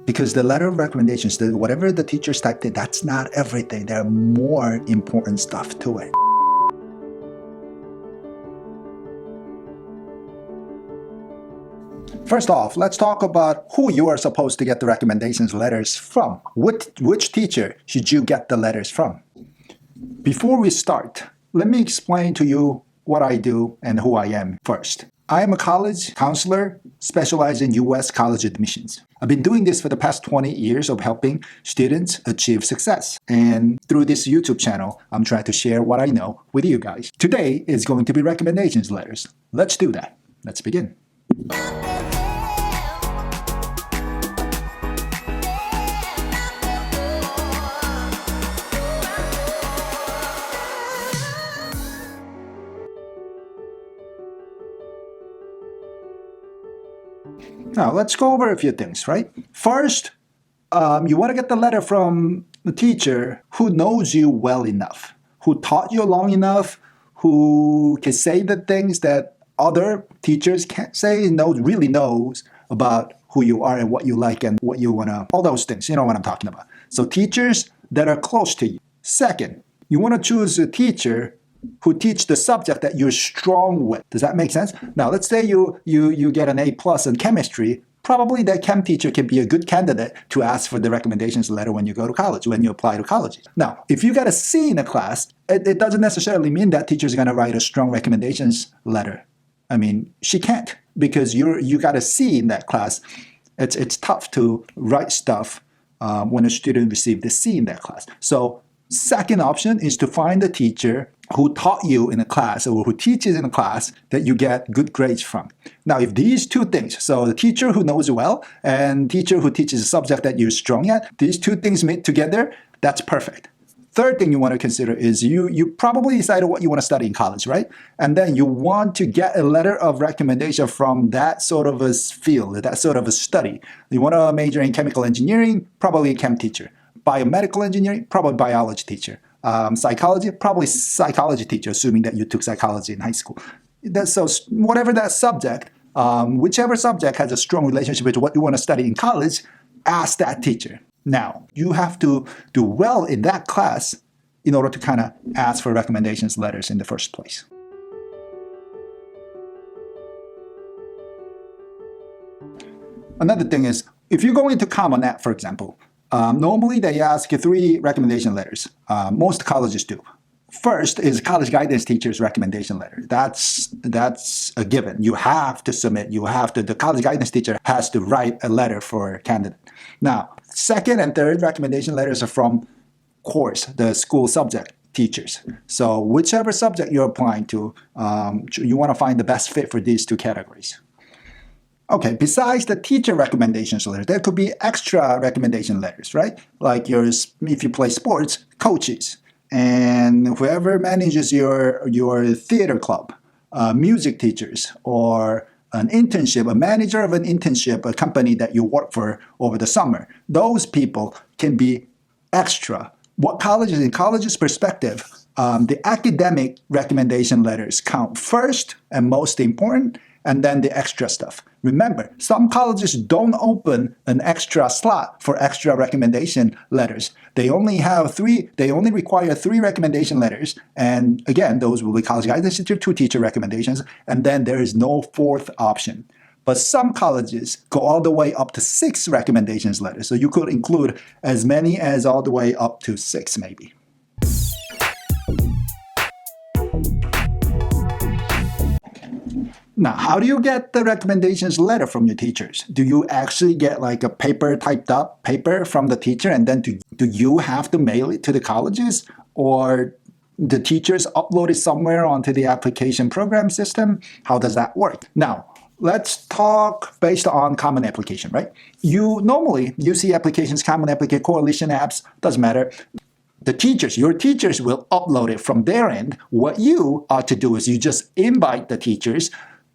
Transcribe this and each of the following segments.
Because the letter of recommendations, whatever the teachers typed in, that's not everything. There are more important stuff to it. First off, let's talk about who you are supposed to get the recommendations letters from. Which teacher should you get the letters from? Before we start, let me explain to you what I do and who I am first. I am a college counselor specialized in U.S. college admissions. I've been doing this for the past 20 years of helping students achieve success. And through this YouTube channel, I'm trying to share what I know with you guys. Today is going to be recommendations letters. Let's do that. Let's begin. Now, let's go over a few things, right? First, you want to get the letter from the teacher who knows you well enough, who taught you long enough, who can say the things that other teachers can't say, really knows about who you are and what you like and what you want to, all those things. You know what I'm talking about. So teachers that are close to you. Second, you want to choose a teacher who teach the subject that you're strong with. Does that make sense? Now, let's say you get an A+ in chemistry. Probably that chem teacher can be a good candidate to ask for the recommendations letter when you go to college, when you apply to colleges. Now, if you got a C in a class, it doesn't necessarily mean that teacher is going to write a strong recommendations letter. I mean, she can't, because you got a C in that class. It's tough to write stuff when a student receives the C in that class. So second option is to find a teacher who taught you in a class or who teaches in a class that you get good grades from. Now, if these two things, so the teacher who knows you well and teacher who teaches a subject that you're strong at, these two things made together, that's perfect. Third thing you want to consider is you probably decided what you want to study in college, right? And then you want to get a letter of recommendation from that sort of a field, that sort of a study. You want to major in chemical engineering, probably a chem teacher. Biomedical engineering, probably biology teacher. Psychology, probably psychology teacher, assuming that you took psychology in high school. So whatever that subject, whichever subject has a strong relationship with what you want to study in college, ask that teacher. Now, you have to do well in that class in order to kind of ask for recommendations letters in the first place. Another thing is, if you go into Common App, for example, normally they ask you 3 recommendation letters. Most colleges do. First is college guidance teacher's recommendation letter. That's a given. You have to submit. The college guidance teacher has to write a letter for a candidate. Now, second and third recommendation letters are from course, the school subject teachers. So whichever subject you're applying to, you want to find the best fit for these 2 categories. Okay, besides the teacher recommendations letter, there could be extra recommendation letters, right? Like if you play sports, coaches, and whoever manages your theater club, music teachers, or an internship, a manager of an internship, a company that you work for over the summer. Those people can be extra. In college's perspective, the academic recommendation letters count first and most important, and then the extra stuff. Remember, some colleges don't open an extra slot for extra recommendation letters. They only require 3 recommendation letters. And again, those will be college guidance teacher, 2 teacher recommendations, and then there is no 4th option. But some colleges go all the way up to 6 recommendations letters. So you could include as many as all the way up to 6 maybe. Now, how do you get the recommendations letter from your teachers? Do you actually get like a typed up paper from the teacher, and then do you have to mail it to the colleges? Or the teachers upload it somewhere onto the application program system? How does that work? Now, let's talk based on common application, right? You see applications, common application, coalition apps, doesn't matter. Your teachers will upload it from their end. What you ought to do is you just invite the teachers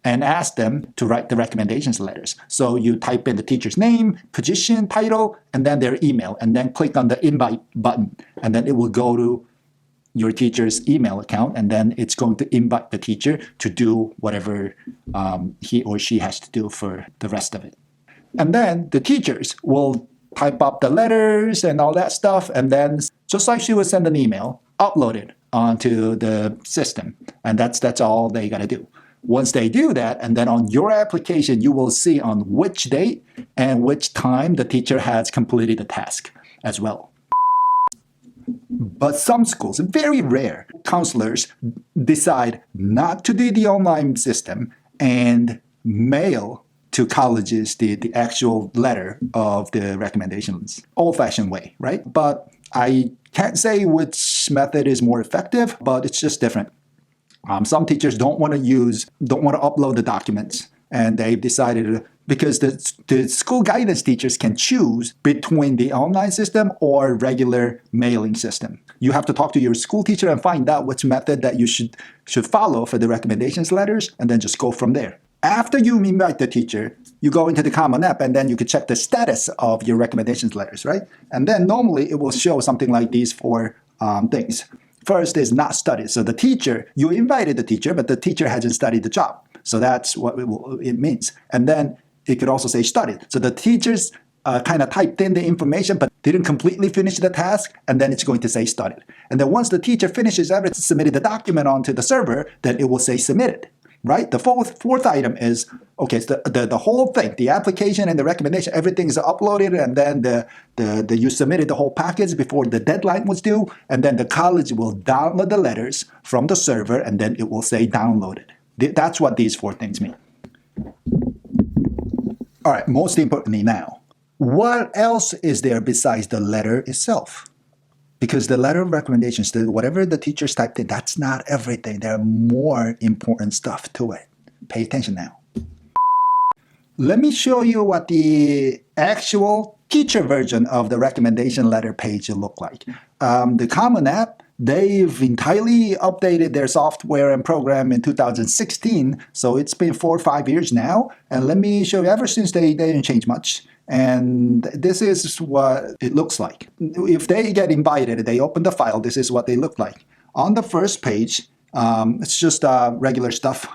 and ask them to write the recommendations letters. So you type in the teacher's name, position, title, and then their email, and then click on the invite button. And then it will go to your teacher's email account, and then it's going to invite the teacher to do whatever he or she has to do for the rest of it. And then the teachers will type up the letters and all that stuff, and then just like she would send an email, upload it onto the system. And that's all they got to do. Once they do that, and then on your application, you will see on which date and which time the teacher has completed the task as well. But some schools, very rare, counselors decide not to do the online system and mail to colleges the actual letter of the recommendations. Old-fashioned way, right? But I can't say which method is more effective, but it's just different. Some teachers don't want to upload the documents, and they've decided because the school guidance teachers can choose between the online system or regular mailing system. You have to talk to your school teacher and find out which method that you should follow for the recommendations letters, and then just go from there. After you invite the teacher, you go into the Common App, and then you can check the status of your recommendations letters, right? And then normally it will show something like these four things. First is not studied. So the teacher, you invited the teacher, but the teacher hasn't studied the job. So that's what it means. And then it could also say studied. So the teachers kind of typed in the information, but didn't completely finish the task, and then it's going to say studied. And then once the teacher finishes everything, submitted the document onto the server, then it will say submitted. Right? The fourth item is, okay, so the whole thing, the application and the recommendation, everything is uploaded, and then you submitted the whole package before the deadline was due, and then the college will download the letters from the server, and then it will say downloaded. That's what these four things mean. All right, most importantly now, what else is there besides the letter itself? Because the letter of recommendations, whatever the teachers typed in, that's not everything. There are more important stuff to it. Pay attention now. Let me show you what the actual teacher version of the recommendation letter page will look like. The Common App, they've entirely updated their software and program in 2016, so it's been 4 or 5 years now. And let me show you, ever since they didn't change much. And this is what it looks like. If they get invited, they open the file, this is what they look like. On the first page, it's just regular stuff.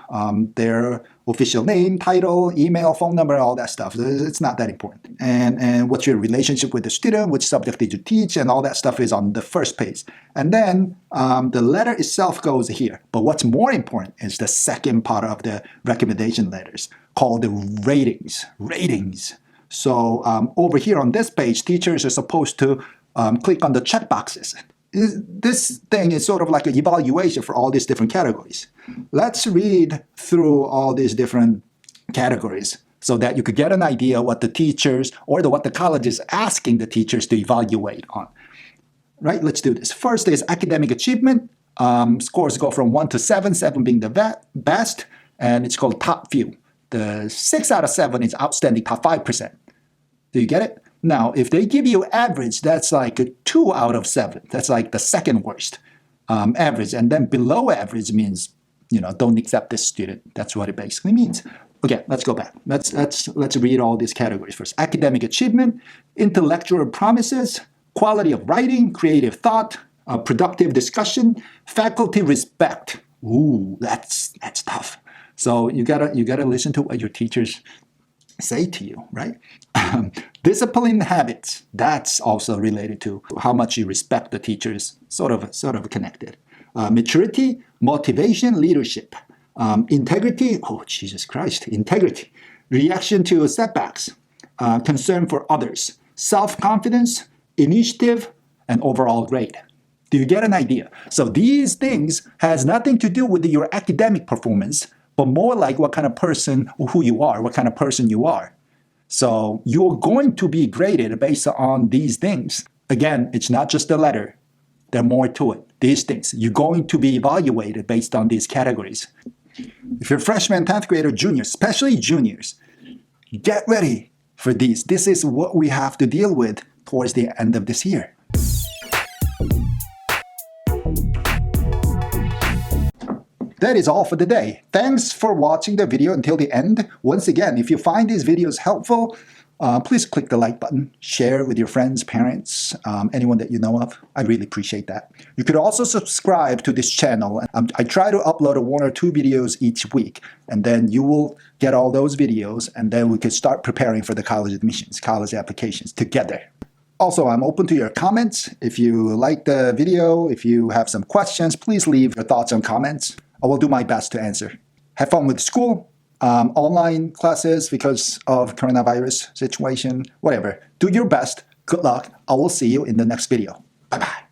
Their official name, title, email, phone number, all that stuff. It's not that important. And what's your relationship with the student, which subject did you teach, and all that stuff is on the first page. And then the letter itself goes here. But what's more important is the second part of the recommendation letters, called the ratings. Ratings. So over here on this page, teachers are supposed to click on the checkboxes. This thing is sort of like an evaluation for all these different categories. Let's read through all these different categories so that you could get an idea what the teachers or what the college is asking the teachers to evaluate on. Right? Let's do this. First is academic achievement. Scores go from 1 to 7, 7 being the best, and it's called top few. The 6 out of 7 is outstanding, top 5%. Do you get it? Now, if they give you average, that's like a 2 out of 7. That's like the second worst average. And then below average means, don't accept this student. That's what it basically means. Okay, let's go back. Let's read all these categories first. Academic achievement, intellectual promises, quality of writing, creative thought, productive discussion, faculty respect. Ooh, that's tough. So you gotta listen to what your teachers say to you, right? Discipline habits, that's also related to how much you respect the teachers, sort of connected. Maturity, motivation, leadership. Integrity, oh Jesus Christ, integrity. Reaction to setbacks, concern for others. Self-confidence, initiative, and overall grade. Do you get an idea? So these things has nothing to do with your academic performance, but more like what kind of person, who you are, what kind of person you are. So you're going to be graded based on these things. Again, it's not just a letter. There's more to it. These things. You're going to be evaluated based on these categories. If you're freshman, 10th grader, juniors, especially juniors, get ready for these. This is what we have to deal with towards the end of this year. That is all for today. Thanks for watching the video until the end. Once again, if you find these videos helpful, please click the like button, share it with your friends, parents, anyone that you know of. I really appreciate that. You could also subscribe to this channel. I try to upload 1 or 2 videos each week, and then you will get all those videos, and then we can start preparing for the college admissions, college applications together. Also, I'm open to your comments. If you like the video, if you have some questions, please leave your thoughts and comments. I will do my best to answer. Have fun with school. Online classes because of coronavirus situation, whatever. Do your best. Good luck. I will see you in the next video. Bye-bye.